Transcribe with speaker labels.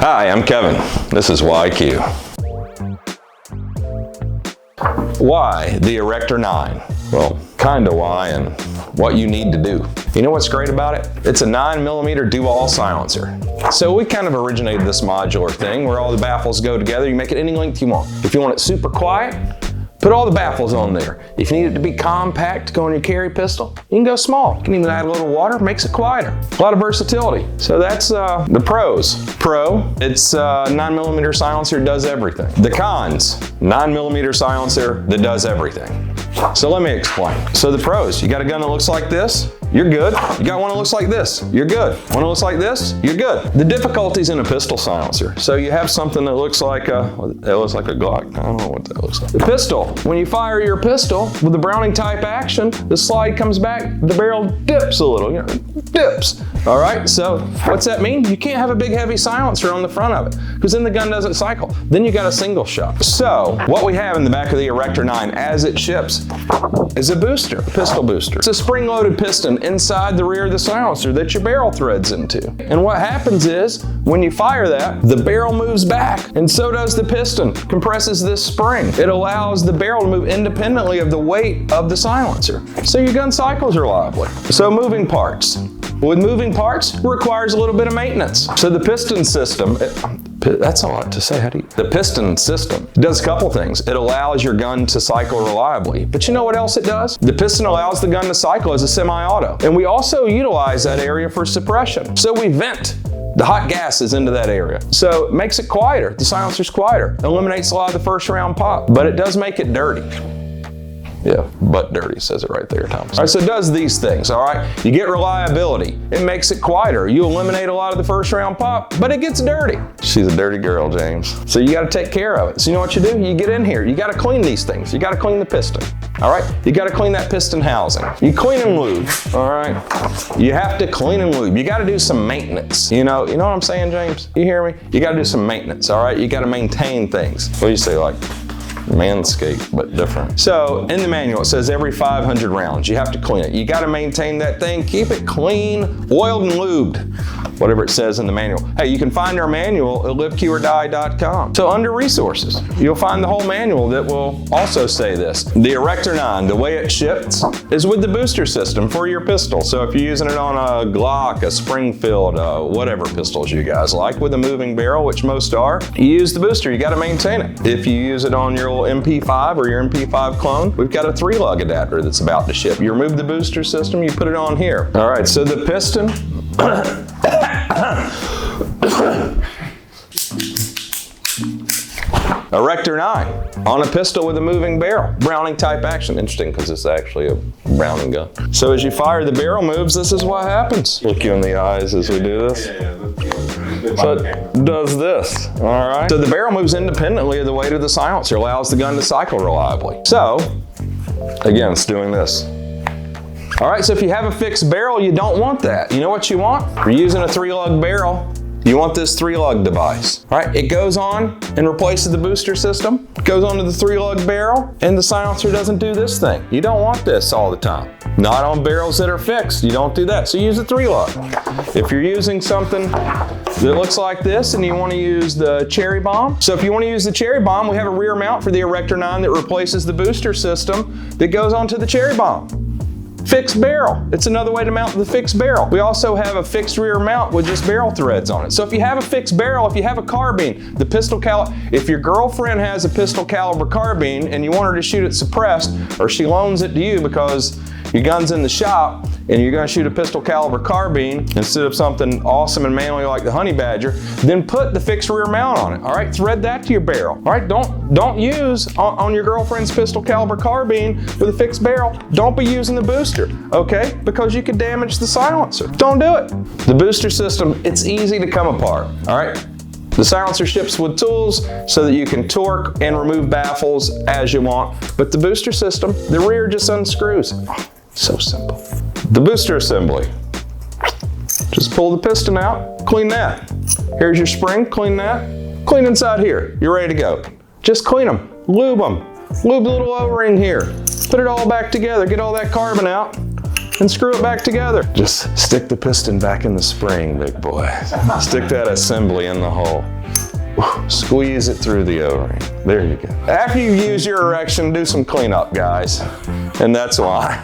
Speaker 1: Hi, I'm Kevin. This is YQ. Why the Erector 9? Well, kinda why and what you need to do. You know what's great about it? It's a 9mm dual silencer. So we kind of originated this modular thing where all the baffles go together. You make it any length you want. If you want it super quiet, put all the baffles on there. If you need it to be compact to go in your carry pistol, you can go small. You can even add a little water, makes it quieter. A lot of versatility. So that's the pros. Pro, it's a 9mm silencer, does everything. The cons, 9mm silencer that does everything. So let me explain. So the pros, you got a gun that looks like this, you're good. You got one that looks like this, you're good. One that looks like this, you're good. The difficulty's in a pistol silencer. So you have something that looks like a Glock. I don't know what that looks like. The pistol, when you fire your pistol with the Browning type action, the slide comes back, the barrel dips a little, dips. All right, so what's that mean? You can't have a big heavy silencer on the front of it because then the gun doesn't cycle. Then you got a single shot. So what we have in the back of the Erector 9 as it ships is a booster, a pistol booster. It's a spring-loaded piston inside the rear of the silencer that your barrel threads into. And what happens is, when you fire that, the barrel moves back, and so does the piston. Compresses this spring. It allows the barrel to move independently of the weight of the silencer. So your gun cycles reliably. So moving parts. With moving parts, it requires a little bit of maintenance. So the piston system, that's a lot to say, how do you? The piston system does a couple things. It allows your gun to cycle reliably, but you know what else it does? The piston allows the gun to cycle as a semi-auto. And we also utilize that area for suppression. So we vent the hot gases into that area. So it makes it quieter, the silencer's quieter. Eliminates a lot of the first round pop, but it does make it dirty. Yeah, butt dirty says it right there, Thomas. All right, so it does these things, all right? You get reliability. It makes it quieter. You eliminate a lot of the first round pop, but it gets dirty. She's a dirty girl, James. So you gotta take care of it. So you know what you do? You get in here, you gotta clean these things. You gotta clean the piston, all right? You gotta clean that piston housing. You clean and lube, all right? You have to clean and lube. You gotta do some maintenance. You know what I'm saying, James? You hear me? You gotta do some maintenance, all right? You gotta maintain things. What do you say, like, Manscaped, but different. So in the manual, it says every 500 rounds, you have to clean it. You got to maintain that thing, keep it clean, oiled and lubed, whatever it says in the manual. Hey, you can find our manual at liveqordie.com. So under resources, you'll find the whole manual that will also say this. The Erector 9, the way it ships is with the booster system for your pistol. So if you're using it on a Glock, a Springfield, whatever pistols you guys like with a moving barrel, which most are, you use the booster, you got to maintain it. If you use it on your MP5 or your MP5 clone, we've got a 3-lug adapter that's about to ship. You remove the booster system, you put it on here. All right, so the piston, Erector 9 on a pistol with a moving barrel. Browning type action. Interesting because it's actually a Browning gun. So as you fire, the barrel moves, this is what happens. Look you in the eyes as we do this. So it does this, all right? So the barrel moves independently of the weight of the silencer, allows the gun to cycle reliably. So, again, it's doing this. All right, so if you have a fixed barrel, you don't want that. You know what you want? If you're using a 3-lug barrel, you want this 3-lug device. All right, it goes on and replaces the booster system, goes onto the 3-lug barrel, and the silencer doesn't do this thing. You don't want this all the time. Not on barrels that are fixed, you don't do that. So use a 3-lug. If you're using something that looks like this and you want to use the cherry bomb. So if you want to use the cherry bomb, we have a rear mount for the Erector 9 that replaces the booster system that goes onto the cherry bomb. Fixed barrel. It's another way to mount the fixed barrel. We also have a fixed rear mount with just barrel threads on it. So if you have a fixed barrel, if you have a carbine, the pistol caliber, if your girlfriend has a pistol caliber carbine and you want her to shoot it suppressed, or she loans it to you because your gun's in the shop and you're gonna shoot a pistol caliber carbine instead of something awesome and manly like the Honey Badger, then put the fixed rear mount on it, all right? Thread that to your barrel, all right? Don't use on your girlfriend's pistol caliber carbine with a fixed barrel, don't be using the booster, okay? Because you could damage the silencer. Don't do it. The booster system, it's easy to come apart, all right? The silencer ships with tools so that you can torque and remove baffles as you want, but the booster system, the rear just unscrews. Oh, so simple. The booster assembly. Just pull the piston out, clean that. Here's your spring, clean that. Clean inside here, you're ready to go. Just clean them, lube the little O-ring here. Put it all back together, get all that carbon out. and screw it back together. Just stick the piston back in the spring, big boy. Stick that assembly in the hole. Squeeze it through the O-ring. There you go. After you use your erection, do some cleanup, guys. And that's why.